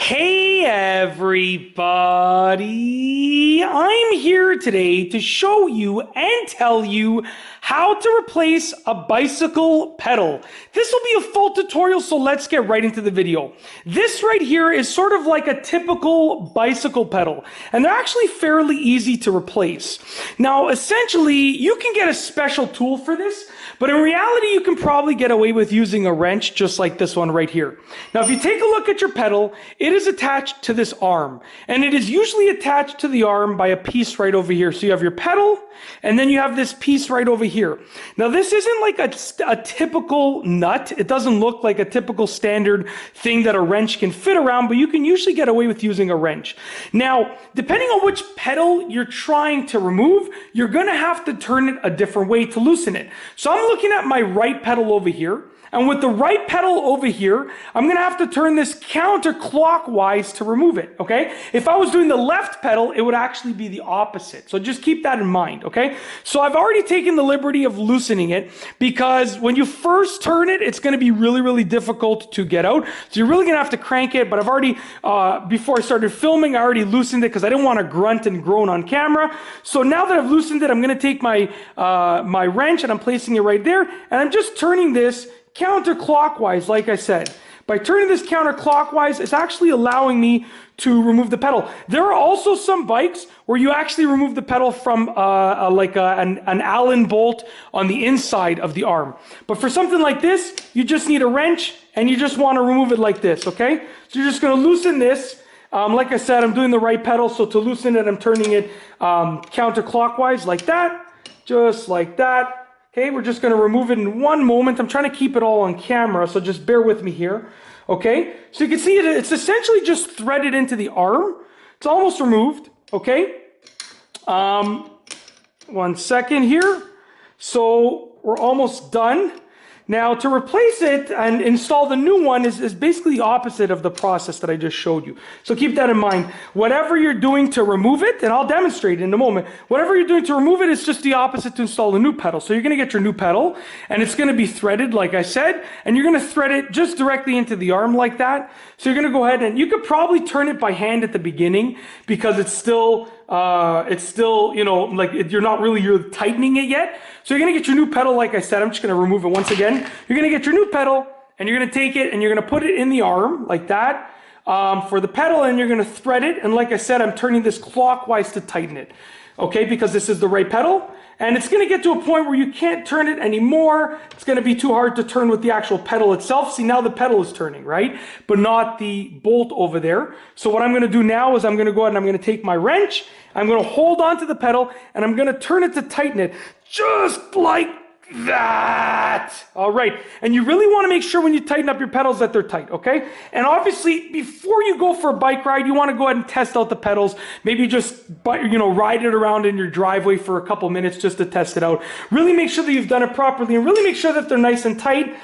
Hey everybody, I'm here today to show you and tell you how to replace a bicycle pedal. This will be a full tutorial, so let's get right into the video. This right here is sort of like a typical bicycle pedal, and they're actually fairly easy to replace. Now, essentially, you can get a special tool for this, but in reality, you can probably get away with using a wrench just like this one right here. Now, if you take a look at your pedal, it is attached to this arm, and it is usually attached to the arm by a piece right over here. So you have your pedal, and then you have this piece right over here. Now, this isn't like a typical nut. It doesn't look like a typical standard thing that a wrench can fit around, but you can usually get away with using a wrench. Now, depending on which pedal you're trying to remove, you're gonna have to turn it a different way to loosen it. So I'm looking at my right pedal over here, and with the right pedal over here, I'm gonna have to turn this counterclockwise to remove it, okay? If I was doing the left pedal, it would actually be the opposite. So just keep that in mind, okay? So I've already taken the liberty of loosening it because when you first turn it, it's gonna be really, really difficult to get out. So you're really gonna have to crank it, but I've already, before I started filming, I already loosened it because I didn't wanna grunt and groan on camera. So now that I've loosened it, I'm gonna take my, my wrench and I'm placing it right there, and I'm just turning this counterclockwise, like I said. By turning this counterclockwise, it's actually allowing me to remove the pedal. There are also some bikes where you actually remove the pedal from an Allen bolt on the inside of the arm. But for something like this, you just need a wrench and you just want to remove it like this, okay? So you're just going to loosen this. Like I said, I'm doing the right pedal, so to loosen it, I'm turning it counterclockwise like that, just like that. Okay, we're just going to remove it in one moment. I'm trying to keep it all on camera, so just bear with me here. Okay, so you can see it's essentially just threaded into the arm. It's almost removed. Okay, 1 second here. So we're almost done. Now, to replace it and install the new one is basically the opposite of the process that I just showed you. So keep that in mind. Whatever you're doing to remove it, and I'll demonstrate in a moment, whatever you're doing to remove it is just the opposite to install the new pedal. So you're going to get your new pedal, and it's going to be threaded, like I said, and you're going to thread it just directly into the arm like that. So you're going to go ahead and you could probably turn it by hand at the beginning because it's still, you know, like you're not really tightening it yet. So you're going to get your new pedal, like I said. I'm just going to remove it once again. You're going to get your new pedal, and you're going to take it, and you're going to put it in the arm, like that, for the pedal, and you're going to thread it. And like I said, I'm turning this clockwise to tighten it, okay, because this is the right pedal. And it's going to get to a point where you can't turn it anymore. It's going to be too hard to turn with the actual pedal itself. See, now the pedal is turning, right? But not the bolt over there. So what I'm going to do now is I'm going to go ahead and I'm going to take my wrench. I'm going to hold on to the pedal, and I'm going to turn it to tighten it, just like that. All right. And you really want to make sure when you tighten up your pedals that they're tight, okay? And obviously, before you go for a bike ride, you want to go ahead and test out the pedals. Maybe just, ride it around in your driveway for a couple minutes just to test it out. Really make sure that you've done it properly, and really make sure that they're nice and tight.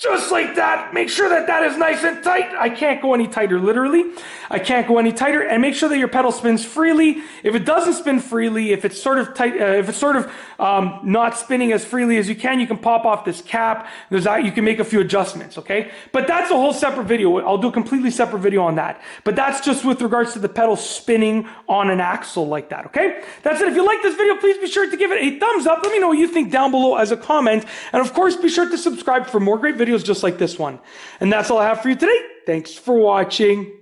Just like that. Make sure that that is nice and tight. I can't go any tighter, literally. I can't go any tighter. And make sure that your pedal spins freely. If it doesn't spin freely, if it's sort of tight, if it's sort of not spinning as freely as you can pop off this cap. You can make a few adjustments, okay? But that's a whole separate video. I'll do a completely separate video on that. But that's just with regards to the pedal spinning on an axle like that, okay? That's it. If you like this video, please be sure to give it a thumbs up. Let me know what you think down below as a comment. And of course, be sure to subscribe for more great videos just like this one. And that's all I have for you today. Thanks for watching.